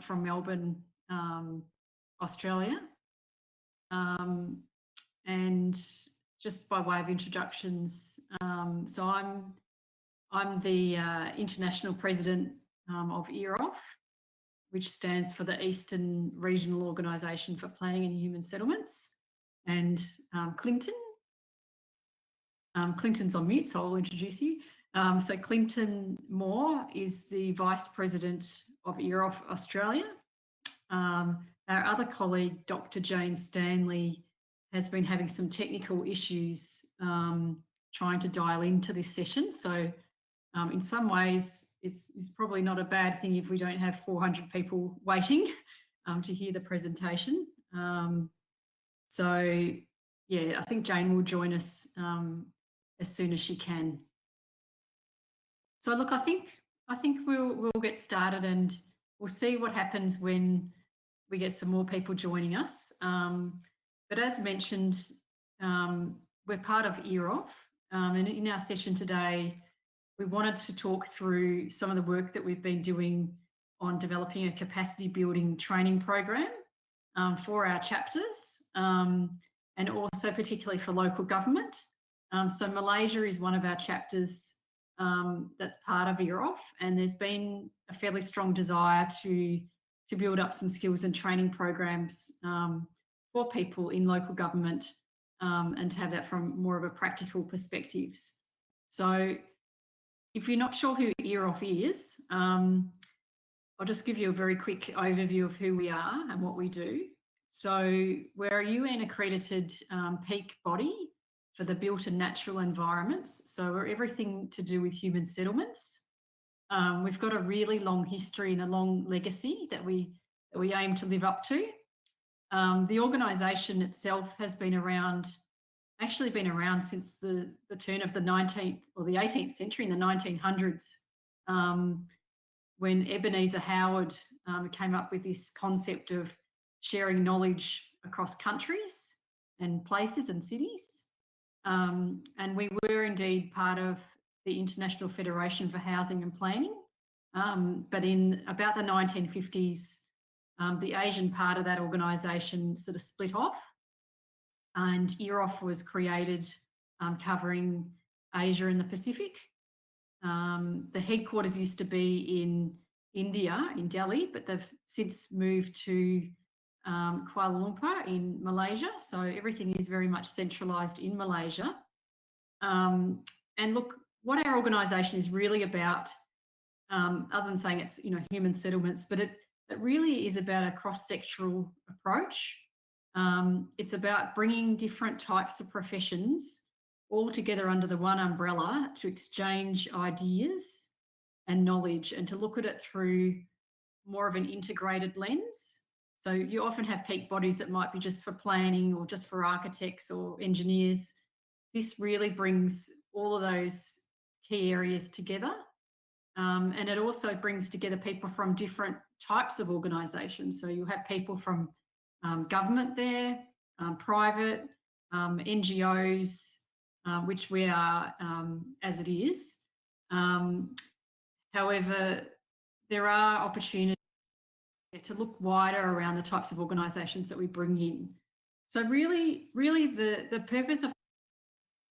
from Melbourne, Australia. And just by way of introductions, so I'm the international president of EAROPH, which stands for the Eastern Regional Organisation for Planning and Human Settlements. And Clinton's on mute, so I'll introduce you. So Clinton Moore is the Vice President of EAROPH Australia. Our other colleague, Dr. Jane Stanley, has been having some technical issues trying to dial into this session. So in some ways, it's probably not a bad thing if we don't have 400 people waiting to hear the presentation. So yeah, I think Jane will join us as soon as she can. So look, I think we'll get started and we'll see what happens when we get some more people joining us. But as mentioned, we're part of EAROPH, and in our session today, we wanted to talk through some of the work that we've been doing on developing a capacity building training program for our chapters, and also particularly for local government. So Malaysia is one of our chapters that's part of EAROPH, and there's been a fairly strong desire to build up some skills and training programs for people in local government, and to have that from more of a practical perspectives. So if you're not sure who EAROPH is, I'll just give you a very quick overview of who we are and what we do. So we're a UN accredited peak body for the built and natural environments. So we're everything to do with human settlements. We've got a really long history and a long legacy that we aim to live up to. The organisation itself has been around since the turn of the 19th or the 18th century, in the 1900s, when Ebenezer Howard came up with this concept of sharing knowledge across countries and places and cities. And we were indeed part of the International Federation for Housing and Planning. But in about the 1950s, the Asian part of that organisation sort of split off, and EAROPH was created covering Asia and the Pacific. The headquarters used to be in India, in Delhi, but they've since moved to Kuala Lumpur in Malaysia. So everything is very much centralised in Malaysia. And look, what our organisation is really about, other than saying it's human settlements, but it really is about a cross-sectoral approach. It's about bringing different types of professions all together under the one umbrella to exchange ideas and knowledge and to look at it through more of an integrated lens. So you often have peak bodies that might be just for planning or just for architects or engineers. This really brings all of those key areas together. And it also brings together people from different types of organisations. So you have people from government there, private, NGOs, which we are as it is. However, there are opportunities to look wider around the types of organisations that we bring in. So really the purpose of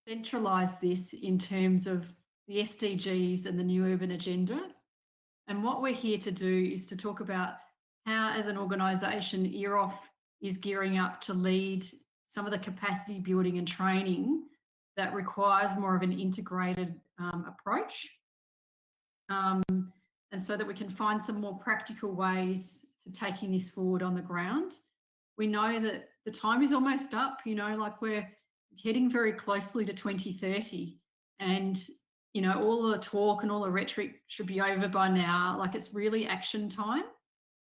centralise this in terms of the SDGs and the New Urban Agenda. And what we're here to do is to talk about how, as an organisation, EAROPH is gearing up to lead some of the capacity building and training that requires more of an integrated approach. And so that we can find some more practical ways for taking this forward on the ground. We know that the time is almost up, like we're heading very closely to 2030, and all the talk and all the rhetoric should be over by now. Like, it's really action time.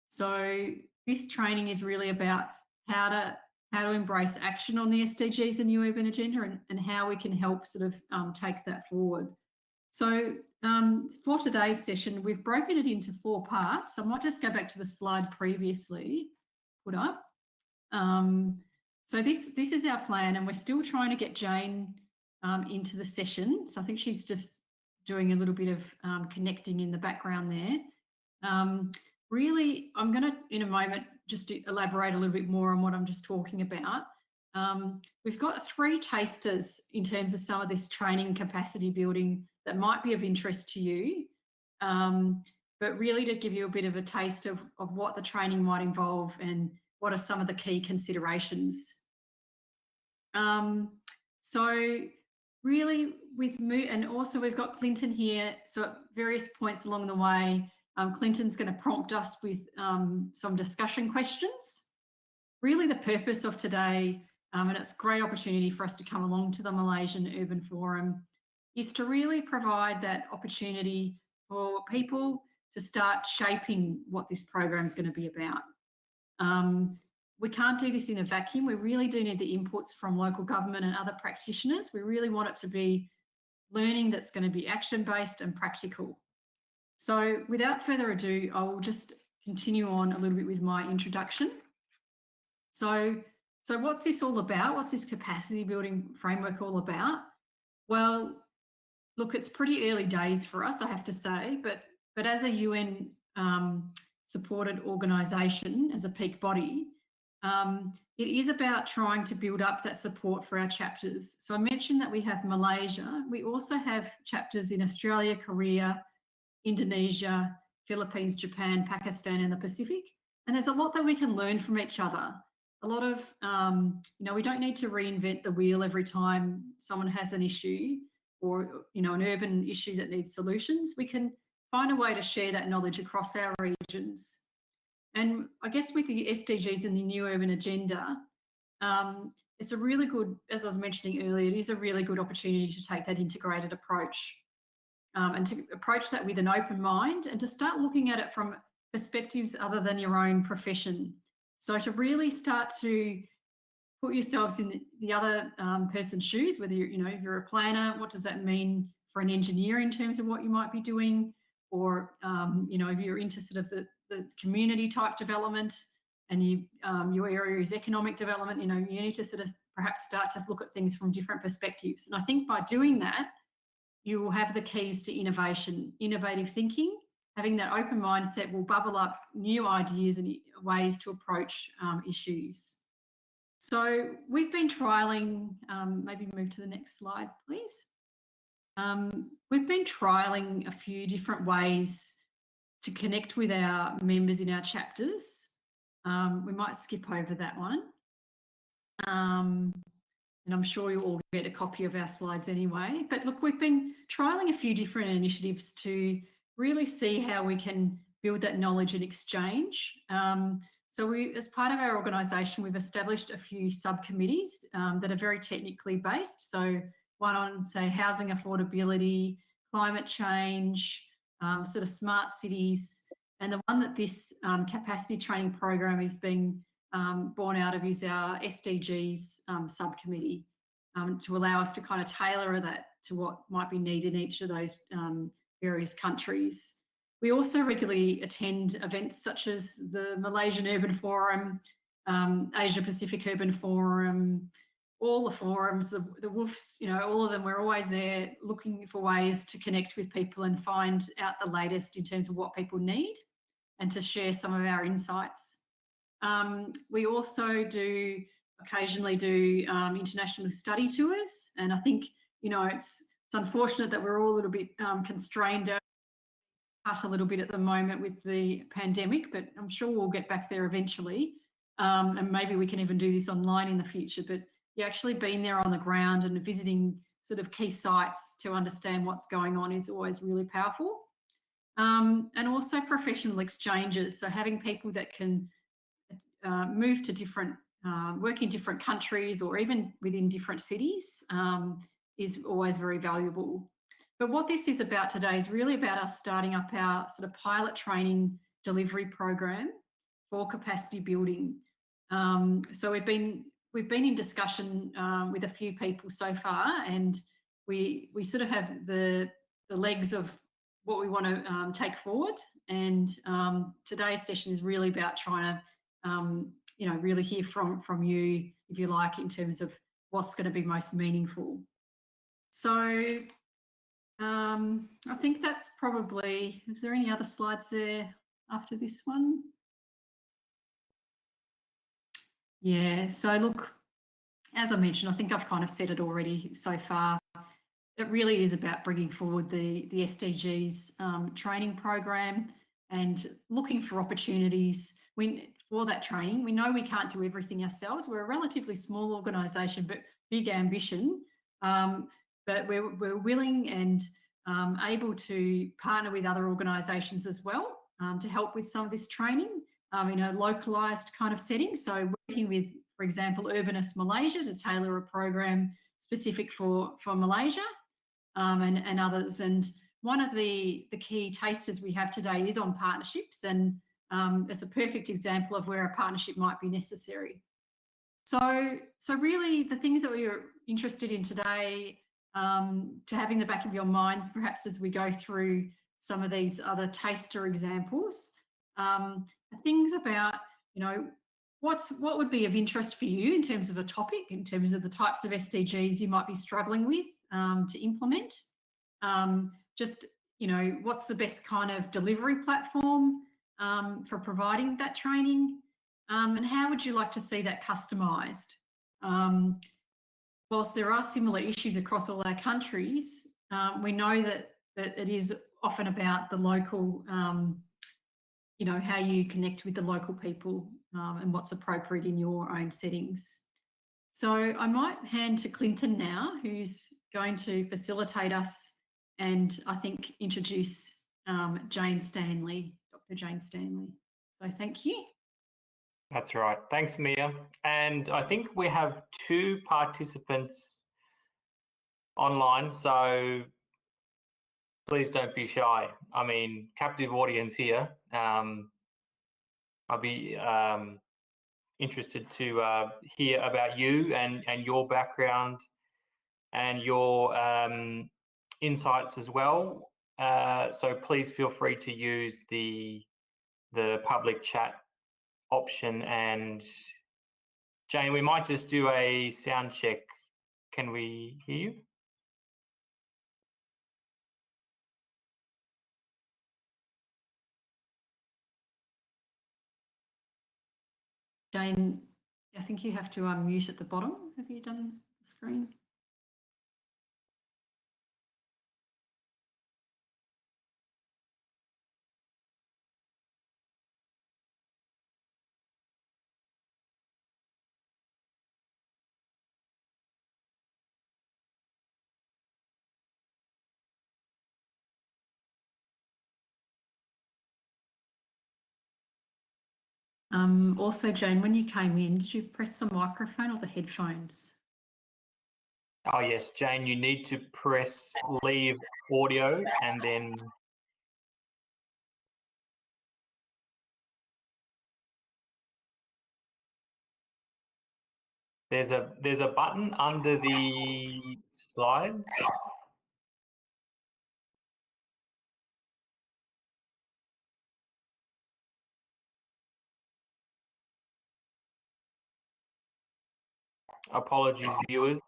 So this training is really about how to embrace action on the SDGs and New Urban Agenda, and how we can help sort of take that forward. So for today's session, we've broken it into 4 parts. I might just go back to the slide previously put up. So this is our plan, and we're still trying to get Jane into the session. So I think she's just doing a little bit of connecting in the background there. really, I'm going to, in a moment, just to elaborate a little bit more on what I'm just talking about. We've got 3 tasters in terms of some of this training capacity building that might be of interest to you, but really to give you a bit of a taste of what the training might involve and what are some of the key considerations. So really and also we've got Clinton here, so at various points along the way, Clinton's going to prompt us with some discussion questions. Really the purpose of today, and it's a great opportunity for us to come along to the Malaysian Urban Forum, is to really provide that opportunity for people to start shaping what this program is going to be about. We can't do this in a vacuum. We really do need the inputs from local government and other practitioners. We really want it to be learning that's going to be action-based and practical. So without further ado, I will just continue on a little bit with my introduction. So what's this all about? What's this capacity building framework all about? Well, look, it's pretty early days for us, I have to say, but as a UN supported organisation, as a peak body, it is about trying to build up that support for our chapters. So I mentioned that we have Malaysia. We also have chapters in Australia, Korea, Indonesia, Philippines, Japan, Pakistan, and the Pacific. And there's a lot that we can learn from each other. A lot of, we don't need to reinvent the wheel every time someone has an issue or, an urban issue that needs solutions. We can find a way to share that knowledge across our regions. And I guess with the SDGs and the New Urban Agenda, it's a really good, as I was mentioning earlier, it is a really good opportunity to take that integrated approach and to approach that with an open mind and to start looking at it from perspectives other than your own profession. So to really start to put yourselves in the other person's shoes, whether if you're a planner, what does that mean for an engineer in terms of what you might be doing? Or, if you're interested of the community type development and your area is economic development, you need to sort of perhaps start to look at things from different perspectives. And I think by doing that, you will have the keys to innovation, innovative thinking. Having that open mindset will bubble up new ideas and ways to approach issues. So we've been trialling, maybe move to the next slide, please. We've been trialling a few different ways to connect with our members in our chapters. We might skip over that one. And I'm sure you'll all get a copy of our slides anyway. But look, we've been trialling a few different initiatives to really see how we can build that knowledge and exchange. So we, as part of our organisation, we've established a few subcommittees that are very technically based. So one on, say, housing affordability, climate change, sort of smart cities. And the one that this capacity training program is being born out of is our SDGs subcommittee to allow us to kind of tailor that to what might be needed in each of those various countries. We also regularly attend events such as the Malaysian Urban Forum, Asia Pacific Urban Forum, all the forums, the WUFs, all of them. We're always there looking for ways to connect with people and find out the latest in terms of what people need and to share some of our insights. We also occasionally do international study tours, and I think it's unfortunate that we're all a little bit constrained a little bit at the moment with the pandemic, but I'm sure we'll get back there eventually, and maybe we can even do this online in the future. But actually being there on the ground and visiting sort of key sites to understand what's going on is always really powerful. And also professional exchanges, so having people that can move to different, work in different countries or even within different cities is always very valuable. But what this is about today is really about us starting up our sort of pilot training delivery program for capacity building. So we've been in discussion with a few people so far, and we sort of have the legs of what we want to take forward. And today's session is really about trying to really hear from you, if you like, in terms of what's going to be most meaningful. So I think that's probably, is there any other slides there? after this one. Yeah, so look, as I mentioned, I think I've kind of said it already so far. It really is about bringing forward the SDGs training program and looking for opportunities for that training. We know we can't do everything ourselves. We're a relatively small organisation, but big ambition. But we're willing and able to partner with other organisations as well to help with some of this training in a localised kind of setting. So working with, for example, Urbanice Malaysia to tailor a program specific for Malaysia. And others. And one of the key tasters we have today is on partnerships, and it's a perfect example of where a partnership might be necessary. So really the things that we are interested in today, to have in the back of your minds, perhaps as we go through some of these other taster examples, are things about, you know, what would be of interest for you in terms of a topic, in terms of the types of SDGs you might be struggling with to implement. Just, you know, what's the best kind of delivery platform for providing that training, and how would you like to see that customised? Whilst there are similar issues across all our countries, we know that it is often about the local, you know, how you connect with the local people and what's appropriate in your own settings. So I might hand to Clinton now, who's going to facilitate us and I think introduce Jane Stanley, Dr. Jane Stanley. So thank you. That's right. Thanks, Mia. And I think we have 2 participants online, so please don't be shy. I mean, captive audience here. I'll be interested to hear about you and your background and your insights as well. So please feel free to use the public chat option. And Jane, we might just do a sound check. Can we hear you? Jane, I think you have to unmute at the bottom. Have you done the screen? Also, Jane, when you came in, did you press the microphone or the headphones? Oh yes, Jane, you need to press leave audio and then there's a button under the slides. Apologies, viewers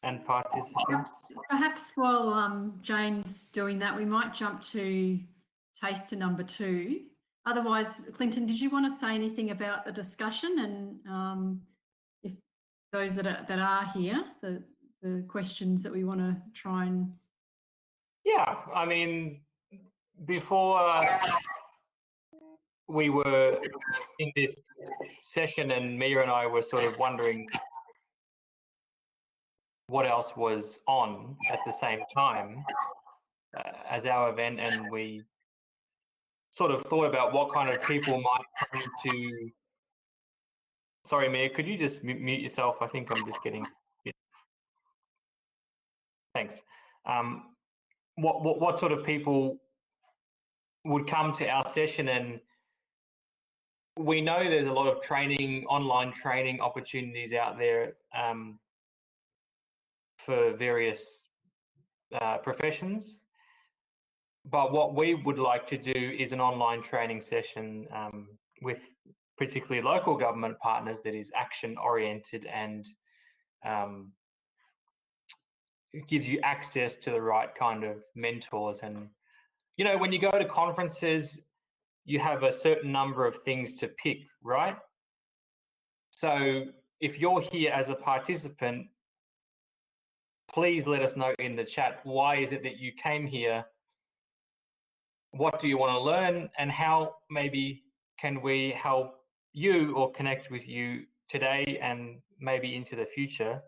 and participants. Perhaps while Jane's doing that, we might jump to taster number 2. Otherwise, Clinton, did you want to say anything about the discussion and if those that are here, the questions that we want to try and... Yeah, I mean, before we were in this session and Mia and I were sort of wondering what else was on at the same time as our event, and we sort of thought about what kind of people might come to... Sorry, Mia, could you just mute yourself? I think I'm just getting... Thanks. What sort of people would come to our session, and we know there's a lot of training, online training opportunities out there for various professions. But what we would like to do is an online training session with particularly local government partners that is action oriented and gives you access to the right kind of mentors. And, you know, when you go to conferences, you have a certain number of things to pick, right? So if you're here as a participant, please let us know in the chat, why is it that you came here? What do you want to learn, and how maybe can we help you or connect with you today and maybe into the future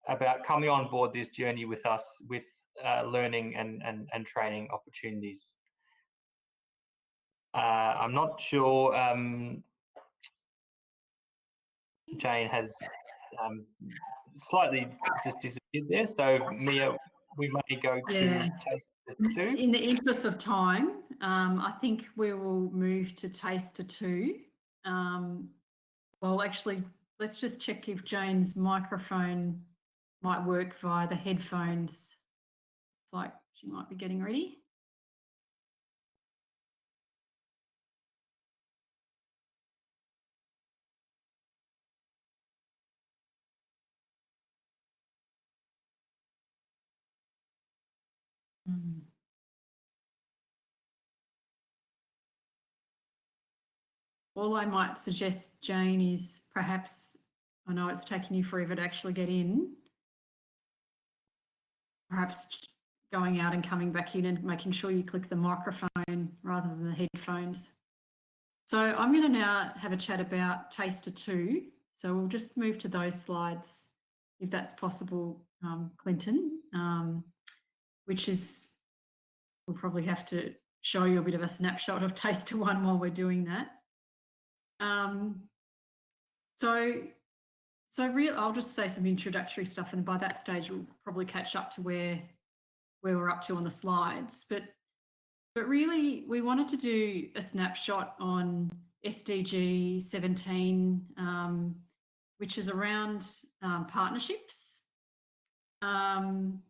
about coming on board this journey with us with learning and training opportunities. I'm not sure, Jane has slightly just disappeared there, so Mia, we may go to Taster 2. In the interest of time, I think we will move to Taster 2. Well, actually, let's just check if Jane's microphone might work via the headphones. It's like she might be getting ready. All I might suggest, Jane, is perhaps, I know it's taken you forever to actually get in, perhaps going out and coming back in and making sure you click the microphone rather than the headphones. So I'm going to now have a chat about Taster 2. So we'll just move to those slides, if that's possible, Clinton, which is, we'll probably have to show you a bit of a snapshot of Taster 1 while we're doing that. I'll just say some introductory stuff, and by that stage we'll probably catch up to where we're up to on the slides. But really, we wanted to do a snapshot on SDG 17, which is around partnerships. And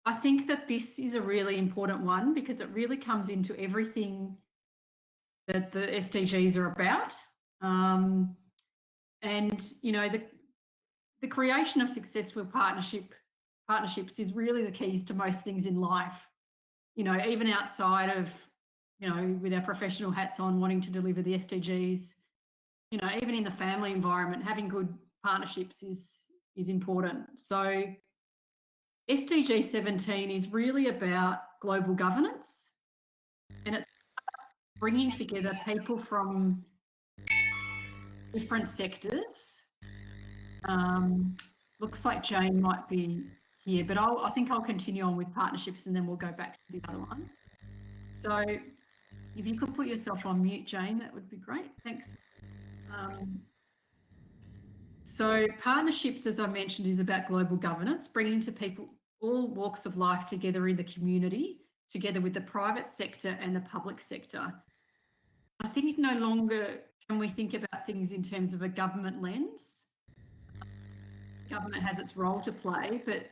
I think that this is a really important one because it really comes into everything that the SDGs are about. And, you know, the creation of successful partnerships is really the keys to most things in life. You know, even outside of, you know, with our professional hats on, wanting to deliver the SDGs, you know, even in the family environment, having good partnerships is important. So SDG 17 is really about global governance, and it's bringing together people from different sectors. Looks like Jane might be here, but I think I'll continue on with partnerships and then we'll go back to the other one. So if you could put yourself on mute, Jane, that would be great. Thanks. So partnerships, as I mentioned, is about global governance, bringing to people all walks of life together in the community, together with the private sector and the public sector. I think no longer can we think about things in terms of a government lens. Government has its role to play, but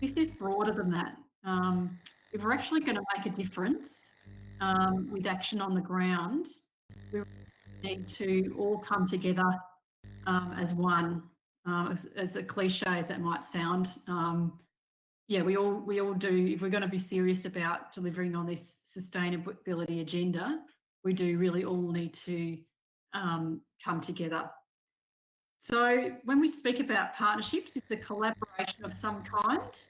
this is broader than that. If we're actually going to make a difference with action on the ground, we need to all come together as one. As a cliche as that might sound, yeah, we all do. If we're going to be serious about delivering on this sustainability agenda, we do really all need to come together. So when we speak about partnerships, it's a collaboration of some kind.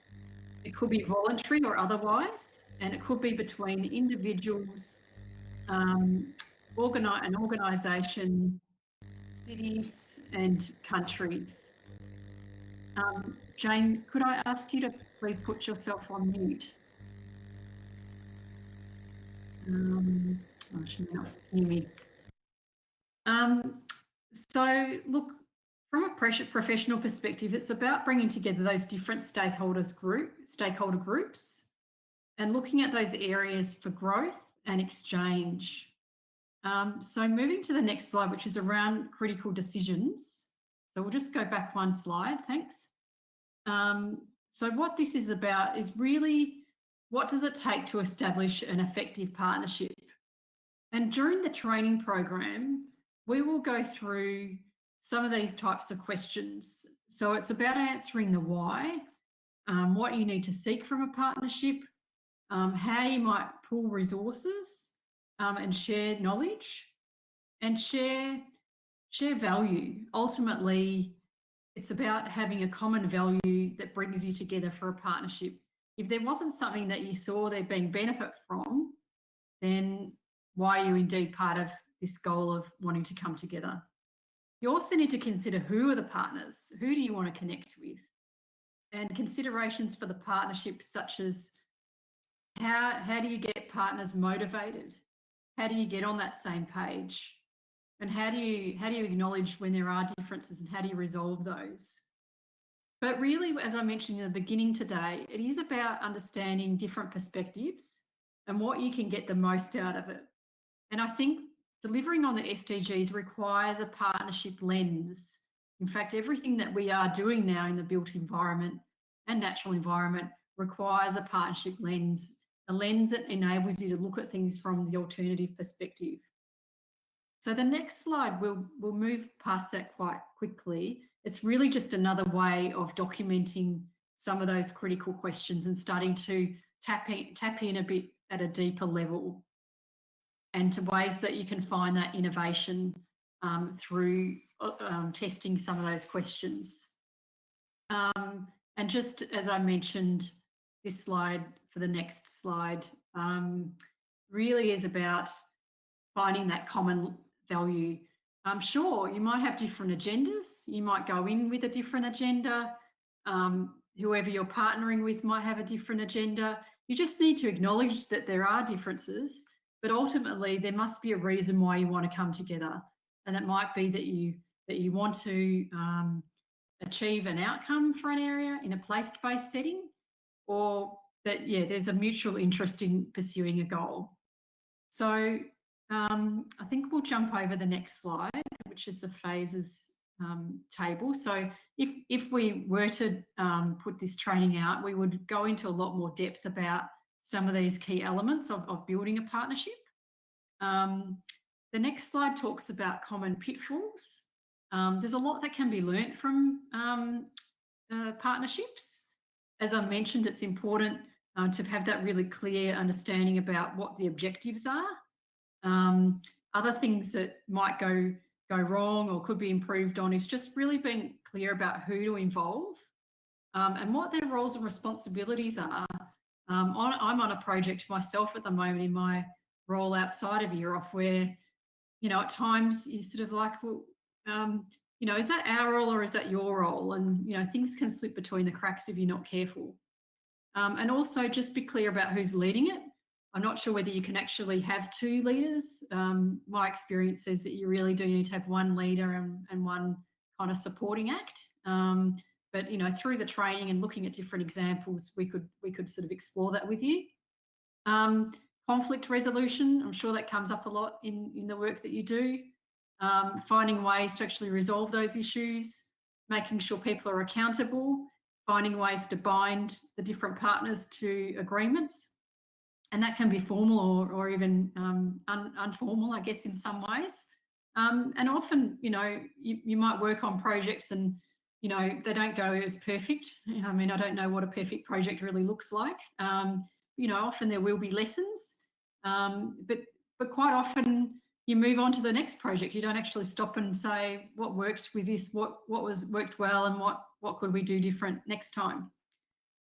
It could be voluntary or otherwise, and it could be between individuals, an organisation, cities and countries. Jane, could I ask you to please put yourself on mute? She may not hear me. So look, from a professional perspective, it's about bringing together those different stakeholder groups and looking at those areas for growth and exchange. So moving to the next slide, which is around critical decisions. So we'll just go back one slide, thanks. So what this is about is really, what does it take to establish an effective partnership? And during the training program, we will go through some of these types of questions. So it's about answering the why, what you need to seek from a partnership, how you might pool resources, and share knowledge and share value. Ultimately, it's about having a common value that brings you together for a partnership. If there wasn't something that you saw there being benefit from, then why are you indeed part of this goal of wanting to come together? You also need to consider who are the partners, who do you want to connect with? And considerations for the partnership, such as how do you get partners motivated? How do you get on that same page? And how do you acknowledge when there are differences, and how do you resolve those? But really, as I mentioned in the beginning today, it is about understanding different perspectives and what you can get the most out of it. And I think delivering on the SDGs requires a partnership lens. In fact, everything that we are doing now in the built environment and natural environment requires a partnership lens, a lens that enables you to look at things from the alternative perspective. So the next slide, we'll move past that quite quickly. It's really just another way of documenting some of those critical questions and starting to tap in a bit at a deeper level, and to ways that you can find that innovation through testing some of those questions. And just as I mentioned, this slide for the next slide really is about finding that common value. Sure, you might have different agendas. You might go in with a different agenda. Whoever you're partnering with might have a different agenda. You just need to acknowledge that there are differences, but ultimately there must be a reason why you want to come together. And it might be that you want to achieve an outcome for an area in a place-based setting, or that, yeah, there's a mutual interest in pursuing a goal. So I think we'll jump over the next slide, which is the phases table. So if we were to put this training out, we would go into a lot more depth about some of these key elements of building a partnership. The next slide talks about common pitfalls. There's a lot that can be learnt from partnerships. As I mentioned, it's important to have that really clear understanding about what the objectives are. Other things that might go wrong or could be improved on is just really being clear about who to involve and what their roles and responsibilities are. I'm on a project myself at the moment in my role outside of EAROPH, where, you know, at times you sort of like, well, you know, is that our role or is that your role? And, you know, things can slip between the cracks if you're not careful. And also just be clear about who's leading it. I'm not sure whether you can actually have two leaders. My experience says that you really do need to have one leader and one kind of supporting act. But, you know, through the training and looking at different examples, we could sort of explore that with you. Conflict resolution, I'm sure that comes up a lot in the work that you do. Finding ways to actually resolve those issues, making sure people are accountable, finding ways to bind the different partners to agreements. And that can be formal or even informal, I guess, in some ways. And often, you know, you might work on projects and, you know, they don't go as perfect. I mean, I don't know what a perfect project really looks like. You know, often there will be lessons, but quite often you move on to the next project. You don't actually stop and say what worked with this, what worked well, and what could we do different next time.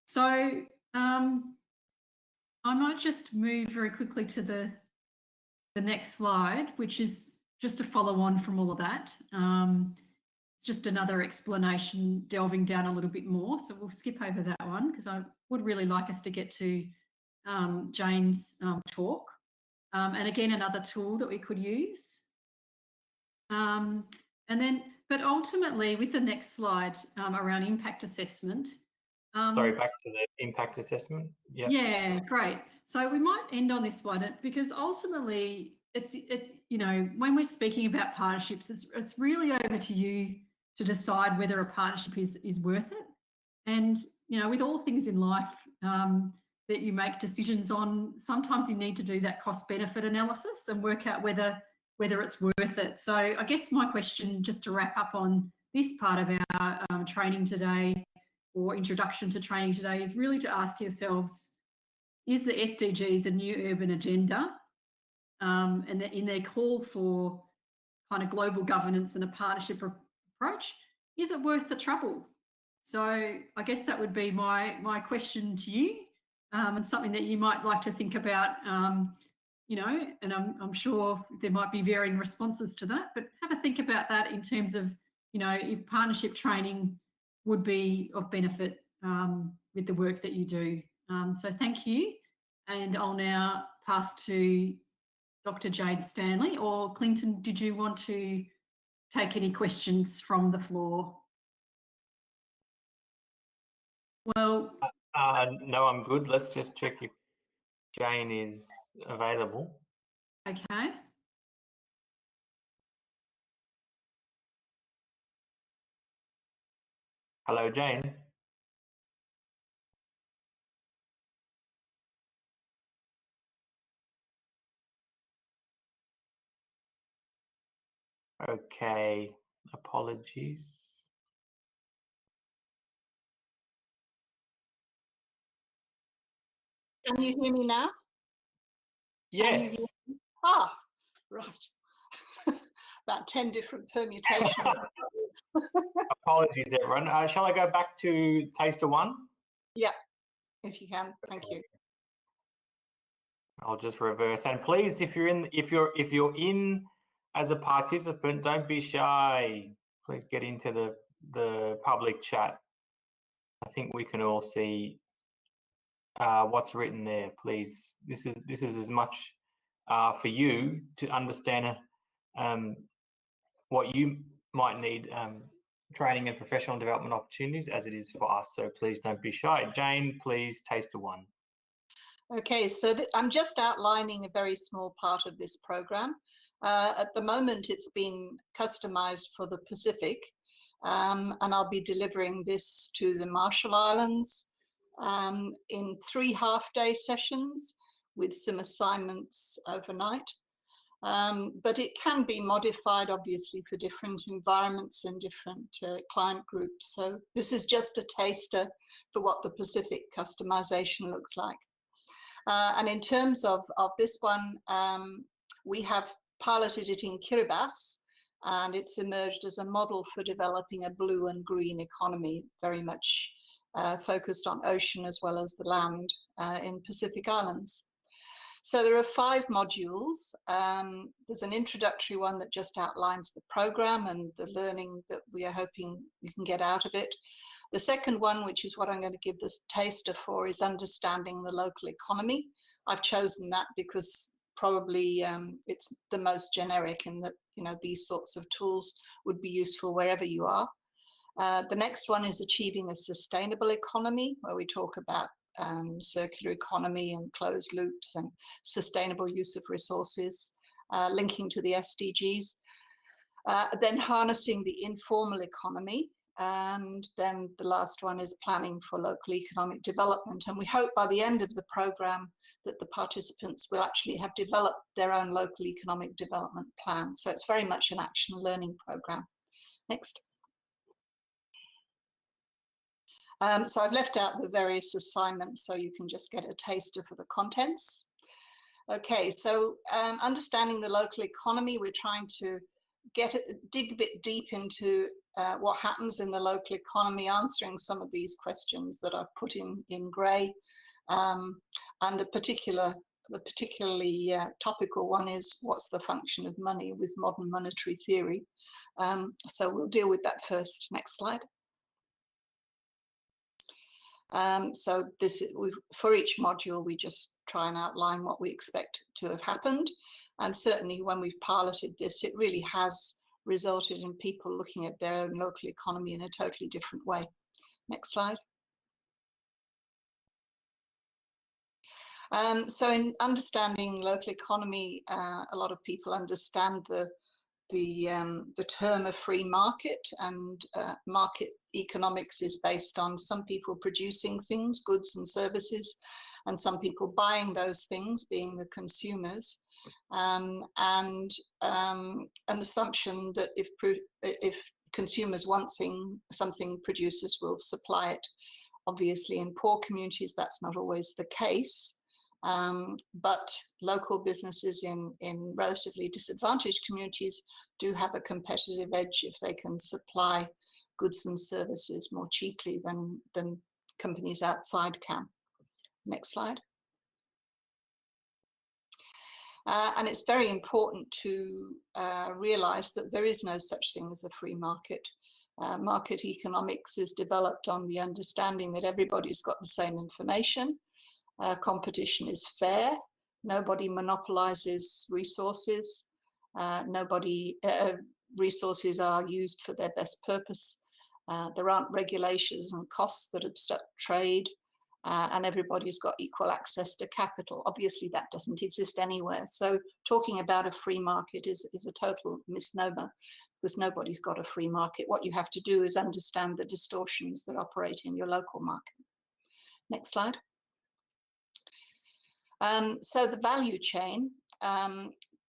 So I might just move very quickly to the next slide, which is just to follow on from all of that. It's just another explanation, delving down a little bit more. So we'll skip over that one because I would really like us to get to Jane's talk. And again, another tool that we could use. And then, but ultimately with the next slide around impact assessment. Sorry, back to the impact assessment. Yeah, great. So we might end on this one because ultimately you know, when we're speaking about partnerships, it's really over to you to decide whether a partnership is worth it. And, you know, with all things in life that you make decisions on, sometimes you need to do that cost benefit analysis and work out whether it's worth it. So I guess my question, just to wrap up on this part of our training today, or introduction to training today, is really to ask yourselves, is the SDGs a new urban agenda? and in their call for kind of global governance and a partnership approach, is it worth the trouble? So I guess that would be my question to you, and something that you might like to think about, you know, and I'm sure there might be varying responses to that, but have a think about that in terms of, you know, if partnership training would be of benefit with the work that you do. So thank you. And I'll now pass to Dr. Jade Stanley, or Clinton, did you want to take any questions from the floor? Well, no, I'm good. Let's just check if Jane is available. okay. Hello, Jane. Okay, apologies. Can you hear me now? Yes. Ah, right. About 10 different permutations. Apologies, everyone. Shall I go back to taster one? Yeah, if you can, thank you. I'll just reverse. And please, if you're in as a participant, don't be shy. Please get into the public chat. I think we can all see what's written there. Please, this is as much for you to understand what you might need training and professional development opportunities as it is for us. So please don't be shy. Jane, please taster one. Okay, so I'm just outlining a very small part of this program. At the moment, it's been customized for the Pacific, and I'll be delivering this to the Marshall Islands in 3 half-day sessions with some assignments overnight. But it can be modified, obviously, for different environments and different client groups. So this is just a taster for what the Pacific customization looks like. And in terms of this one, we have piloted it in Kiribati, and it's emerged as a model for developing a blue and green economy, very much focused on ocean as well as the land in Pacific Islands. So there are 5 modules. There's an introductory one that just outlines the program and the learning that we are hoping you can get out of it. The second one, which is what I'm going to give this taster for, is understanding the local economy. I've chosen that because probably it's the most generic, and that, you know, these sorts of tools would be useful wherever you are. The next one is achieving a sustainable economy, where we talk about circular economy and closed loops and sustainable use of resources, linking to the SDGs. Then harnessing the informal economy. And then the last one is planning for local economic development. And we hope by the end of the program that the participants will actually have developed their own local economic development plan. So it's very much an action learning program. Next. So I've left out the various assignments so you can just get a taster for the contents. Okay, so understanding the local economy, we're trying to dig a bit deep into what happens in the local economy, answering some of these questions that I've put in grey. And the particularly topical one is, what's the function of money with modern monetary theory? So we'll deal with that first. Next slide. So for each module, we just try and outline what we expect to have happened. And certainly when we've piloted this, it really has resulted in people looking at their own local economy in a totally different way. Next slide. So in understanding local economy, a lot of people understand the term of free market, and market economics is based on some people producing things, goods and services, and some people buying those things, being the consumers, and an assumption that if consumers want something, producers will supply it. Obviously, in poor communities, that's not always the case. But local businesses in relatively disadvantaged communities do have a competitive edge if they can supply goods and services more cheaply than companies outside can. Next slide. And it's very important to realize that there is no such thing as a free market. Market economics is developed on the understanding that everybody's got the same information. Competition is fair. Nobody monopolizes resources. Resources are used for their best purpose. There aren't regulations and costs that obstruct trade. And everybody's got equal access to capital. Obviously, that doesn't exist anywhere. So talking about a free market is a total misnomer, because nobody's got a free market. What you have to do is understand the distortions that operate in your local market. Next slide. So the value chain,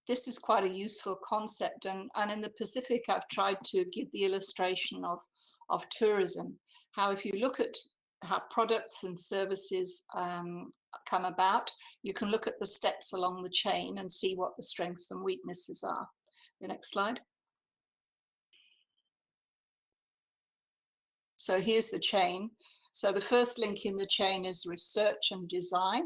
this is quite a useful concept. And in the Pacific, I've tried to give the illustration of tourism. How if you look at how products and services come about, you can look at the steps along the chain and see what the strengths and weaknesses are. The next slide. So here's the chain. So the first link in the chain is research and design.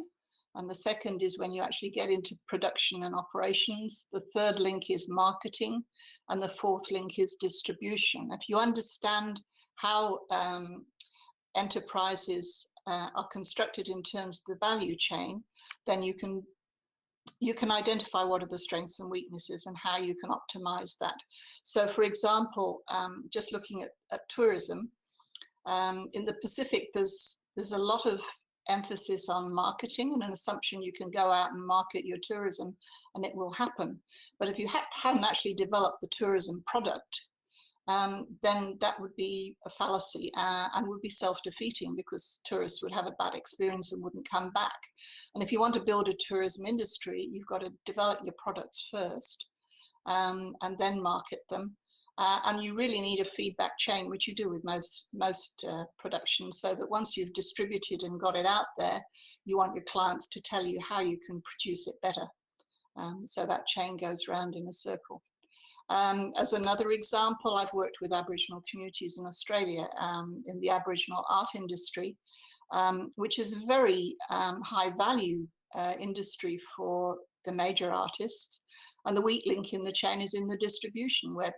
And the second is when you actually get into production and operations. The third link is marketing. And the fourth link is distribution. If you understand how enterprises are constructed in terms of the value chain, then you can identify what are the strengths and weaknesses and how you can optimize that. So for example, just looking at tourism, in the Pacific, there's a lot of emphasis on marketing and an assumption you can go out and market your tourism and it will happen. But if you hadn't actually developed the tourism product, then that would be a fallacy and would be self-defeating, because tourists would have a bad experience and wouldn't come back. And if you want to build a tourism industry, you've got to develop your products first and then market them. And you really need a feedback chain, which you do with most productions, so that once you've distributed and got it out there, you want your clients to tell you how you can produce it better. So that chain goes round in a circle. As another example, I've worked with Aboriginal communities in Australia in the Aboriginal art industry, which is a very high value industry for the major artists. And the weak link in the chain is in the distribution, where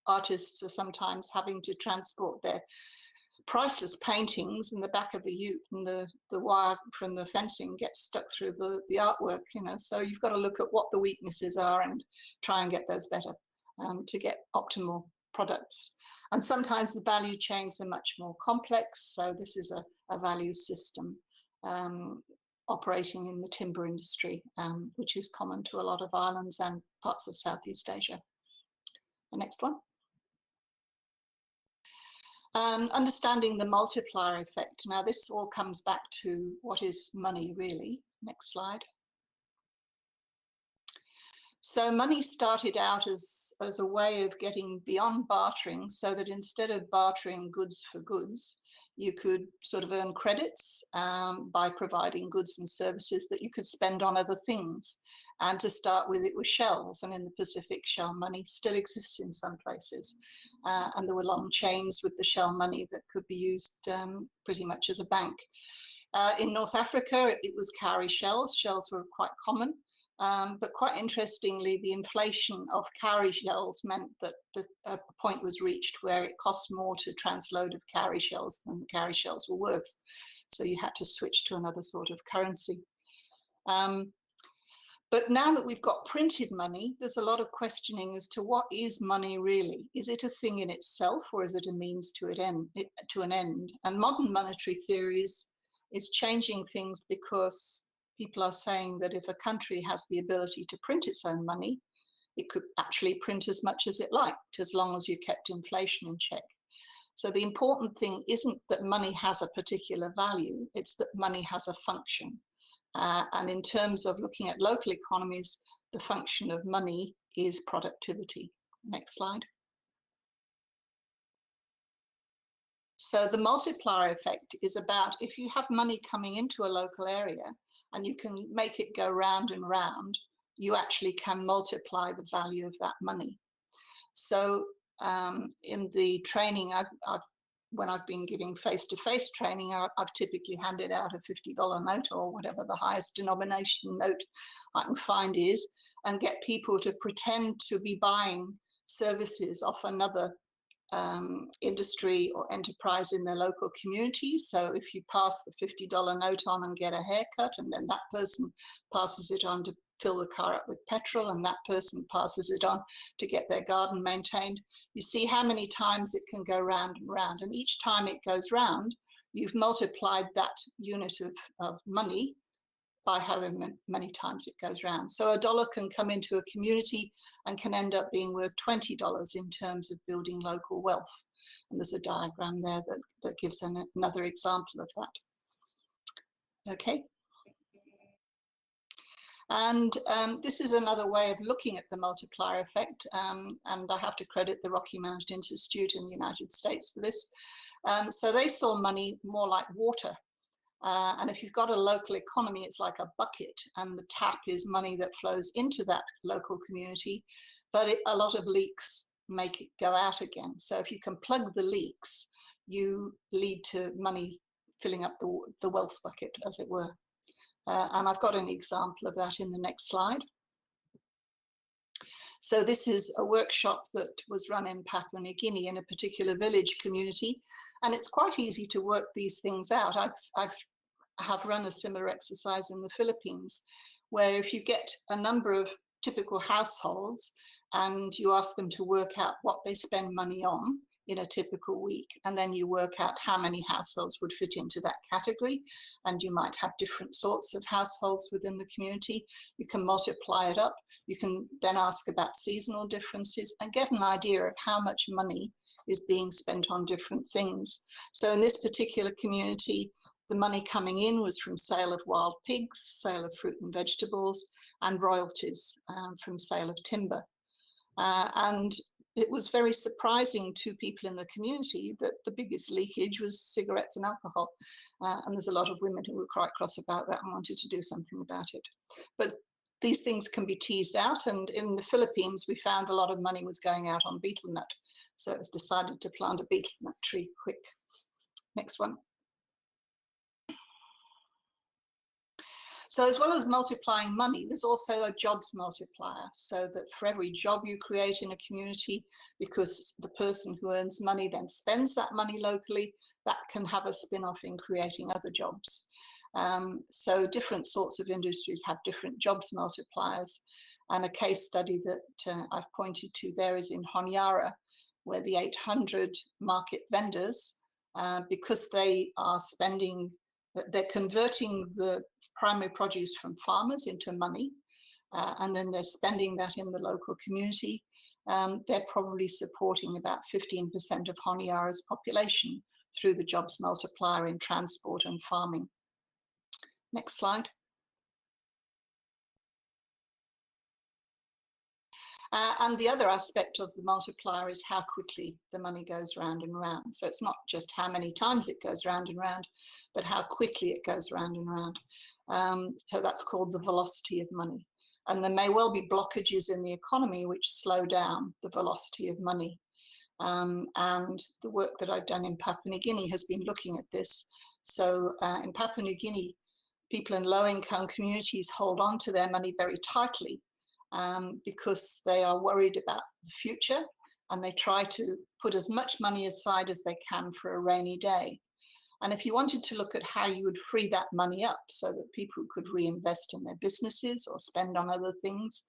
artists are sometimes having to transport their priceless paintings in the back of a ute, and the wire from the fencing gets stuck through the artwork, you know. So you've got to look at what the weaknesses are and try and get those better to get optimal products. And sometimes the value chains are much more complex. So this is a value system operating in the timber industry, which is common to a lot of islands and parts of Southeast Asia. The next one. Understanding the multiplier effect. Now, this all comes back to what is money really. Next slide. So money started out as a way of getting beyond bartering, so that instead of bartering goods for goods, you could sort of earn credits by providing goods and services that you could spend on other things. And to start with, it was shells, and in the Pacific, shell money still exists in some places. And there were long chains with the shell money that could be used pretty much as a bank. In North Africa, it was cowrie shells. Shells were quite common. But quite interestingly, the inflation of cowrie shells meant that a point was reached where it cost more to transload of cowrie shells than the cowrie shells were worth. So you had to switch to another sort of currency. But now that we've got printed money, there's a lot of questioning as to what is money really? Is it a thing in itself, or is it a means to an end? And modern monetary theory is changing things, because people are saying that if a country has the ability to print its own money, it could actually print as much as it liked, as long as you kept inflation in check. So the important thing isn't that money has a particular value, it's that money has a function. And in terms of looking at local economies, the function of money is productivity. Next slide. So the multiplier effect is about, if you have money coming into a local area, and you can make it go round and round, you actually can multiply the value of that money. So in the training, when I've been giving face-to-face training, I've typically handed out a $50 note or whatever the highest denomination note I can find is, and get people to pretend to be buying services off another industry or enterprise in their local community. So if you pass the $50 note on and get a haircut, and then that person passes it on to fill the car up with petrol, and that person passes it on to get their garden maintained, you see how many times it can go round and round. And each time it goes round, you've multiplied that unit of money by however many times it goes round. So a dollar can come into a community and can end up being worth $20 in terms of building local wealth. And there's a diagram there that gives another example of that. Okay. And this is another way of looking at the multiplier effect. And I have to credit the Rocky Mountain Institute in the United States for this. So they saw money more like water. And if you've got a local economy, it's like a bucket, and the tap is money that flows into that local community, but a lot of leaks make it go out again. So if you can plug the leaks, you lead to money filling up the wealth bucket, as it were. And I've got an example of that in the next slide. So this is a workshop that was run in Papua New Guinea in a particular village community. And it's quite easy to work these things out. I have run a similar exercise in the Philippines, where if you get a number of typical households and you ask them to work out what they spend money on in a typical week, and then you work out how many households would fit into that category, and you might have different sorts of households within the community, you can multiply it up. You can then ask about seasonal differences and get an idea of how much money is being spent on different things. So in this particular community, the money coming in was from sale of wild pigs, sale of fruit and vegetables, and royalties from sale of timber. And it was very surprising to people in the community that the biggest leakage was cigarettes and alcohol. And there's a lot of women who were quite cross about that and wanted to do something about it. But these things can be teased out, and in the Philippines we found a lot of money was going out on betel nut, so it was decided to plant a betel nut tree quick. Next one. So as well as multiplying money, there's also a jobs multiplier, so that for every job you create in a community, because the person who earns money then spends that money locally, that can have a spin-off in creating other jobs. So different sorts of industries have different jobs multipliers. And a case study that I've pointed to there is in Honiara, where the 800 market vendors, because they are spending, they're converting the primary produce from farmers into money, and then they're spending that in the local community. They're probably supporting about 15% of Honiara's population through the jobs multiplier in transport and farming. Next slide. And the other aspect of the multiplier is how quickly the money goes round and round. So it's not just how many times it goes round and round, but how quickly it goes round and round. So that's called the velocity of money. And there may well be blockages in the economy which slow down the velocity of money. And the work that I've done in Papua New Guinea has been looking at this. So in Papua New Guinea, people in low-income communities hold on to their money very tightly because they are worried about the future, and they try to put as much money aside as they can for a rainy day. And if you wanted to look at how you would free that money up so that people could reinvest in their businesses or spend on other things,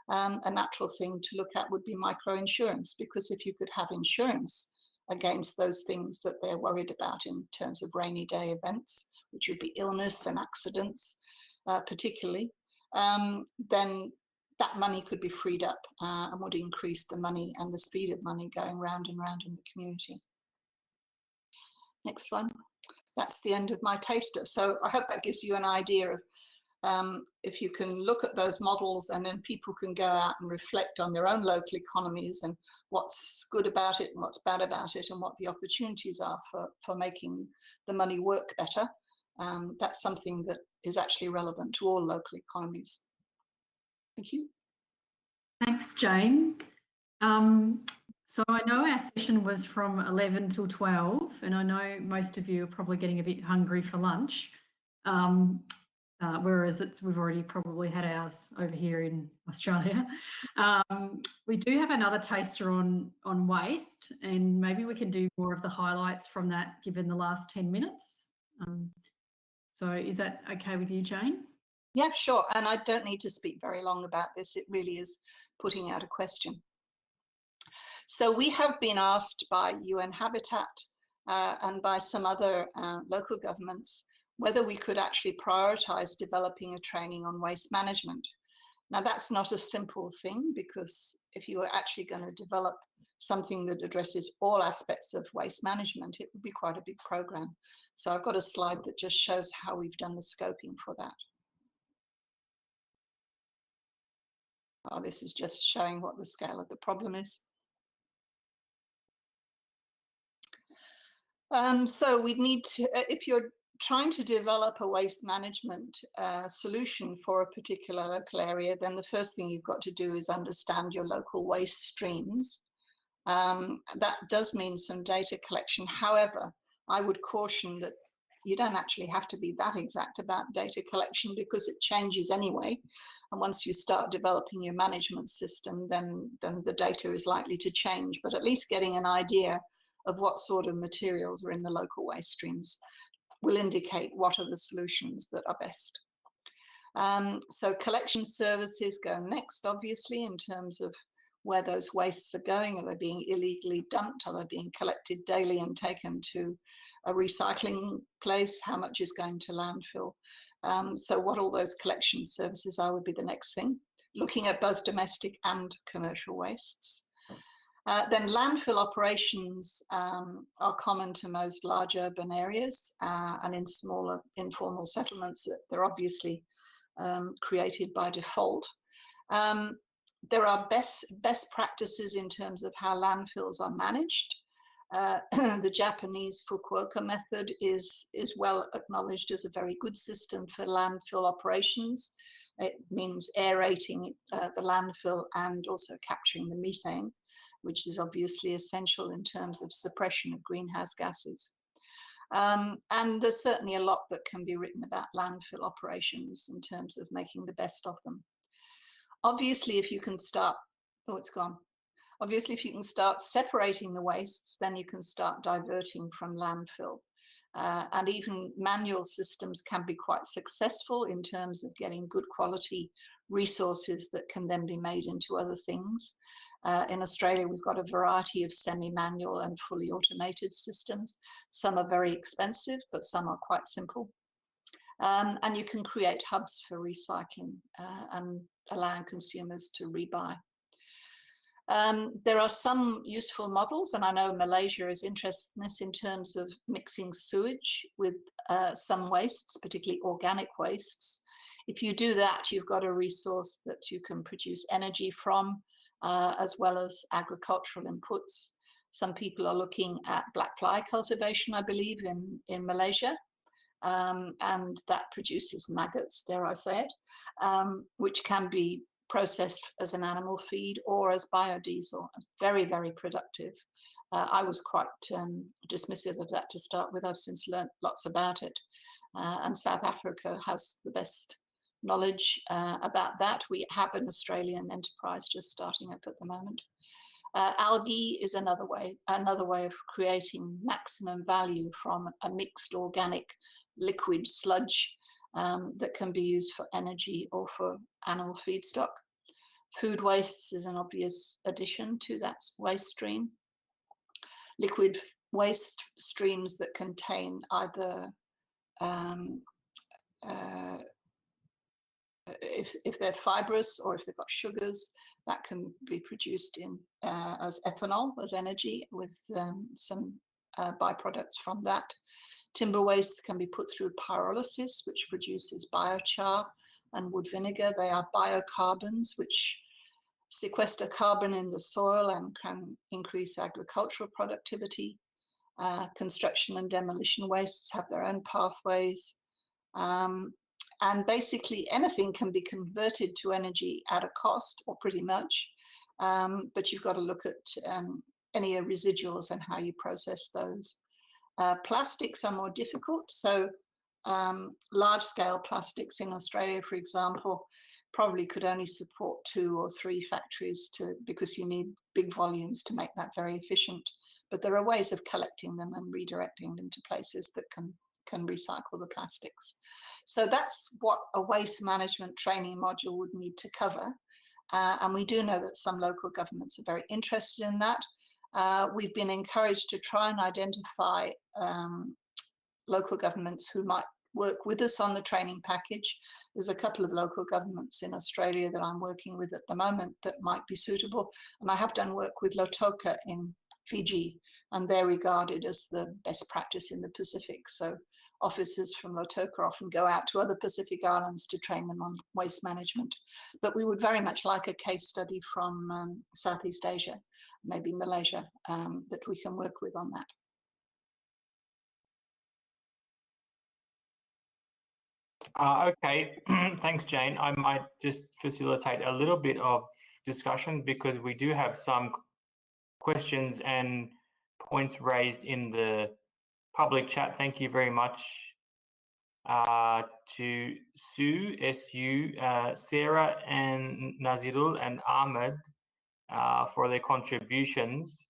a natural thing to look at would be microinsurance, because if you could have insurance against those things that they're worried about in terms of rainy day events, which would be illness and accidents particularly, then that money could be freed up and would increase the money and the speed of money going round and round in the community. Next one. That's the end of my taster. So I hope that gives you an idea of if you can look at those models, and then people can go out and reflect on their own local economies and what's good about it and what's bad about it and what the opportunities are for making the money work better. That's something that is actually relevant to all local economies. Thank you. Thanks, Jane. So I know our session was from 11 till 12, and I know most of you are probably getting a bit hungry for lunch, whereas we've already probably had ours over here in Australia. We do have another taster on waste, and maybe we can do more of the highlights from that given the last 10 minutes. So is that okay with you, Jane? Yeah, sure. And I don't need to speak very long about this. It really is putting out a question. So we have been asked by UN Habitat and by some other local governments whether we could actually prioritize developing a training on waste management. Now, that's not a simple thing, because if you were actually going to develop something that addresses all aspects of waste management, it would be quite a big program. So I've got a slide that just shows how we've done the scoping for that. Oh, this is just showing what the scale of the problem is. So we need to, if you're trying to develop a waste management solution for a particular local area, then the first thing you've got to do is understand your local waste streams. That does mean some data collection. However, I would caution that you don't actually have to be that exact about data collection, because it changes anyway. And once you start developing your management system, then the data is likely to change. But at least getting an idea of what sort of materials are in the local waste streams will indicate what are the solutions that are best. So collection services go next, obviously, in terms of where those wastes are going. Are they being illegally dumped? Are they being collected daily and taken to a recycling place? How much is going to landfill? So what all those collection services are would be the next thing, looking at both domestic and commercial wastes. Then landfill operations are common to most large urban areas, and in smaller informal settlements, they're obviously created by default. There are best practices in terms of how landfills are managed. The Japanese Fukuoka method is well acknowledged as a very good system for landfill operations. It means aerating the landfill and also capturing the methane, which is obviously essential in terms of suppression of greenhouse gases. And there's certainly a lot that can be written about landfill operations in terms of making the best of them. Obviously, if you can start, oh, it's gone. Obviously, if you can start separating the wastes, then you can start diverting from landfill. And even manual systems can be quite successful in terms of getting good quality resources that can then be made into other things. In Australia, we've got a variety of semi-manual and fully automated systems. Some are very expensive, but some are quite simple. And you can create hubs for recycling and allowing consumers to rebuy. There are some useful models, and I know Malaysia is interested in this, in terms of mixing sewage with some wastes, particularly organic wastes. If you do that, you've got a resource that you can produce energy from, as well as agricultural inputs. Some people are looking at black fly cultivation, I believe, in Malaysia. And that produces maggots, dare I say it, which can be processed as an animal feed or as biodiesel. Very, very productive. I was quite dismissive of that to start with. I've since learned lots about it. And South Africa has the best knowledge about that. We have an Australian enterprise just starting up at the moment. Algae is another way of creating maximum value from a mixed organic liquid sludge that can be used for energy or for animal feedstock. Food wastes is an obvious addition to that waste stream. Liquid waste streams that contain either if they're fibrous or if they've got sugars, that can be produced in as ethanol, as energy, with some byproducts from that. Timber waste can be put through pyrolysis, which produces biochar and wood vinegar. They are biocarbons, which sequester carbon in the soil and can increase agricultural productivity. Construction and demolition wastes have their own pathways. And basically anything can be converted to energy at a cost, or pretty much, but you've got to look at any residuals and how you process those. Plastics are more difficult. So large-scale plastics in Australia, for example, probably could only support 2 or 3 factories because you need big volumes to make that very efficient. But there are ways of collecting them and redirecting them to places that can recycle the plastics. So that's what a waste management training module would need to cover. And we do know that some local governments are very interested in that. We've been encouraged to try and identify local governments who might work with us on the training package. There's a couple of local governments in Australia that I'm working with at the moment that might be suitable. And I have done work with Lautoka in Fiji, and they're regarded as the best practice in the Pacific. So officers from Lautoka often go out to other Pacific islands to train them on waste management. But we would very much like a case study from Southeast Asia, maybe Malaysia, that we can work with on that. Okay, thanks, Jane. I might just facilitate a little bit of discussion because we do have some questions and points raised in the public chat. Thank you very much to Sue, SU, Sarah and Nazirul and Ahmed for their contributions.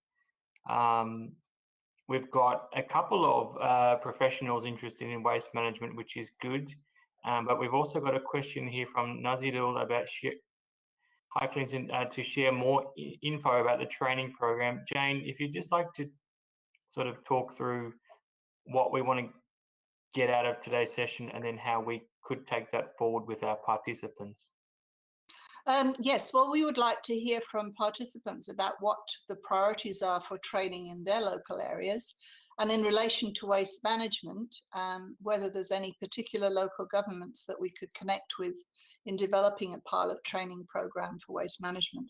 We've got a couple of professionals interested in waste management, which is good. But we've also got a question here from Nazirul about hi Clinton, to share more info about the training program. Jane, if you'd just like to sort of talk through what we want to get out of today's session and then how we could take that forward with our participants. Yes, well, we would like to hear from participants about what the priorities are for training in their local areas. And in relation to waste management, whether there's any particular local governments that we could connect with in developing a pilot training program for waste management.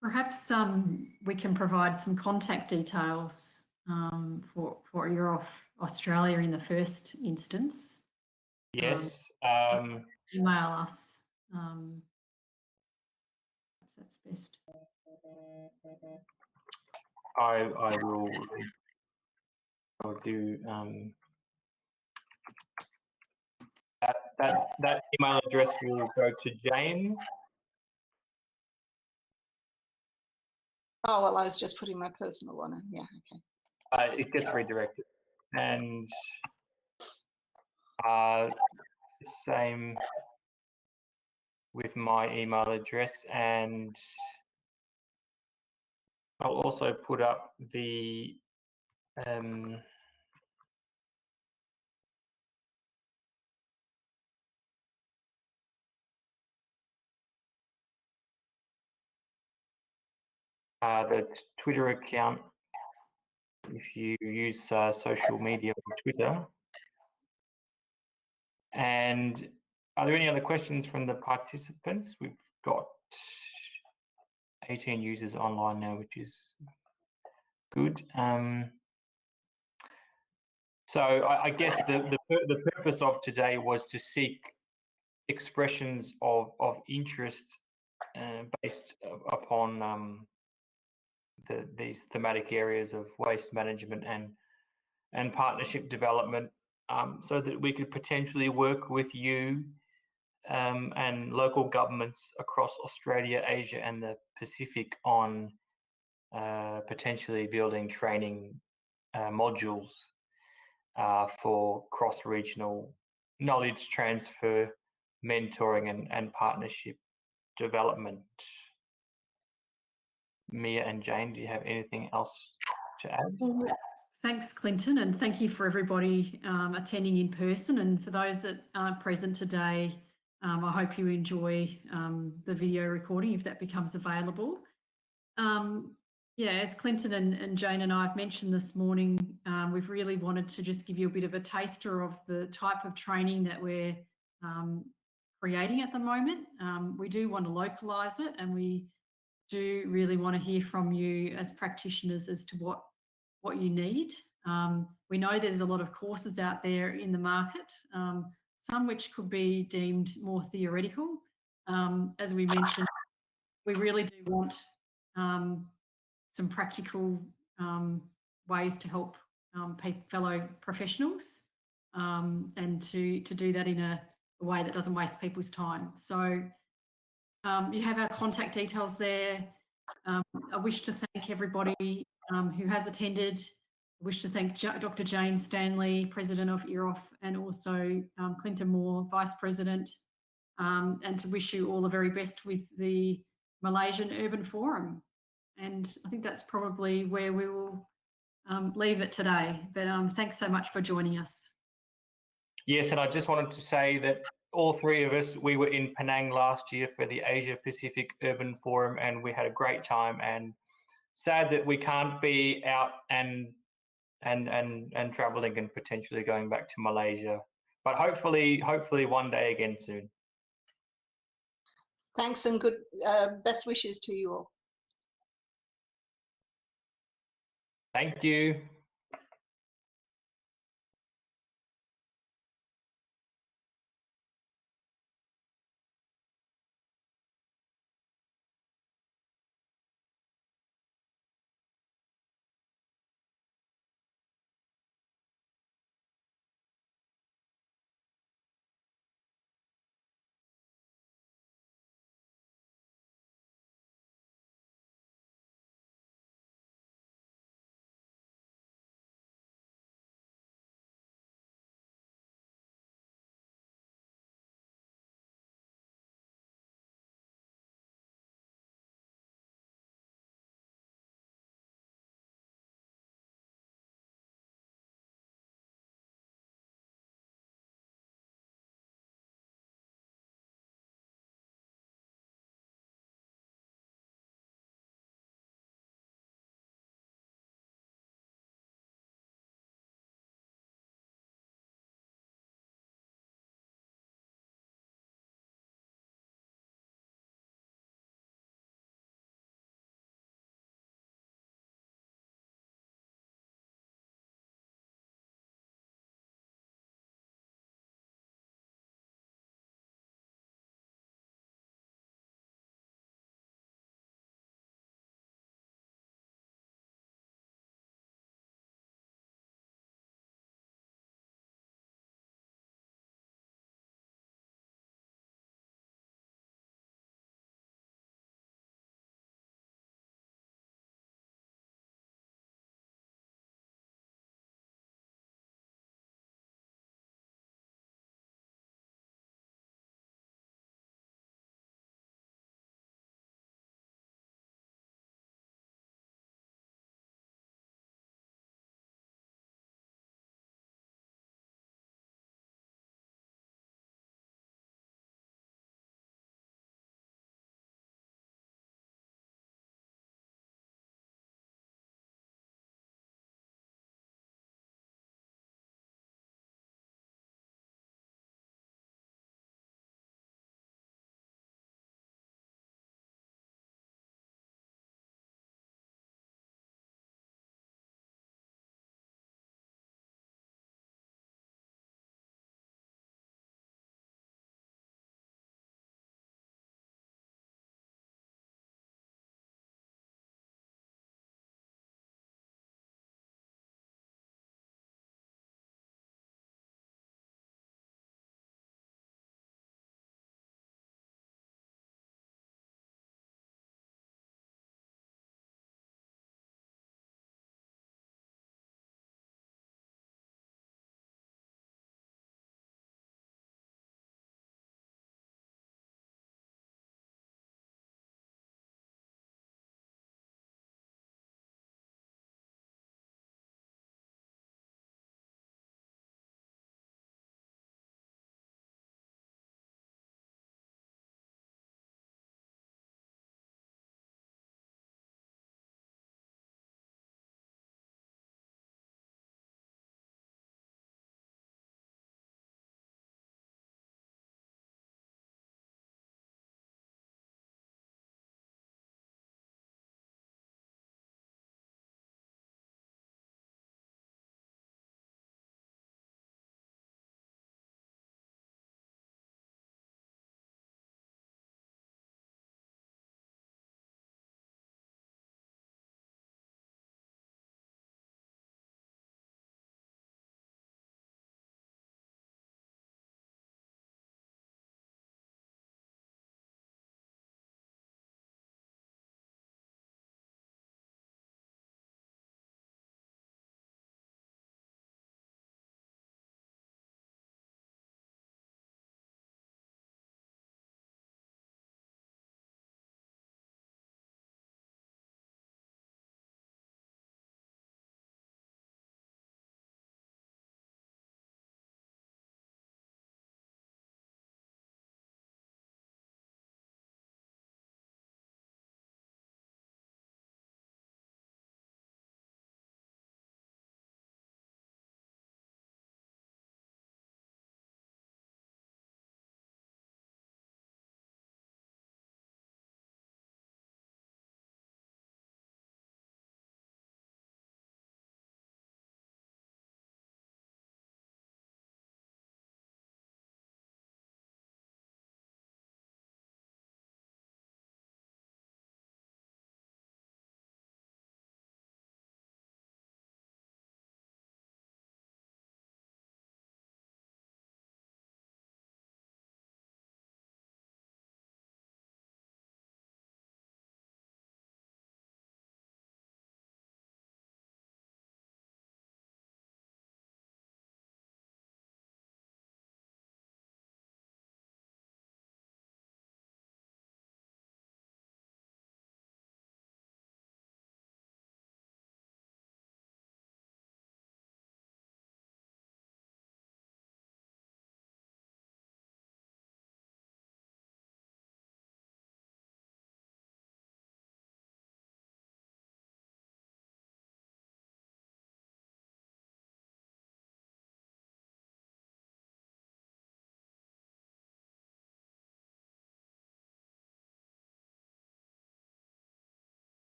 Perhaps we can provide some contact details for EAROPH Australia in the first instance. Yes. Email us. That's best. I will. I'll do that email address will go to Jane. Oh, well, I was just putting my personal one in. Yeah, okay. It gets redirected. And same with my email address, and I'll also put up the Twitter account if you use social media on Twitter. And are there any other questions from the participants? We've got 18 users online now, which is good. So I guess the purpose of today was to seek expressions of interest based upon these thematic areas of waste management and partnership development, so that we could potentially work with you and local governments across Australia, Asia, and the Pacific on potentially building training modules for cross-regional knowledge transfer, mentoring, and partnership development. Mia and Jane, do you have anything else to add? Well, thanks, Clinton, and thank you for everybody attending in person. And for those that aren't present today, I hope you enjoy the video recording if that becomes available. Yeah, as Clinton and Jane and I have mentioned this morning, we've really wanted to just give you a bit of a taster of the type of training that we're creating at the moment. We do want to localise it, and we do really want to hear from you as practitioners as to what you need. We know there's a lot of courses out there in the market, some which could be deemed more theoretical. As we mentioned, we really do want some practical ways to help fellow professionals and to do that in a way that doesn't waste people's time. So you have our contact details there. I wish to thank everybody who has attended. I wish to thank Dr. Jane Stanley, President of EAROPH, and also Clinton Moore, Vice President, and to wish you all the very best with the Malaysian Urban Forum. And I think that's probably where we will leave it today. But thanks so much for joining us. Yes, and I just wanted to say that all three of us, we were in Penang last year for the Asia Pacific Urban Forum, and we had a great time. And sad that we can't be out and traveling and potentially going back to Malaysia, but hopefully one day again soon. Thanks and good best wishes to you all. Thank you.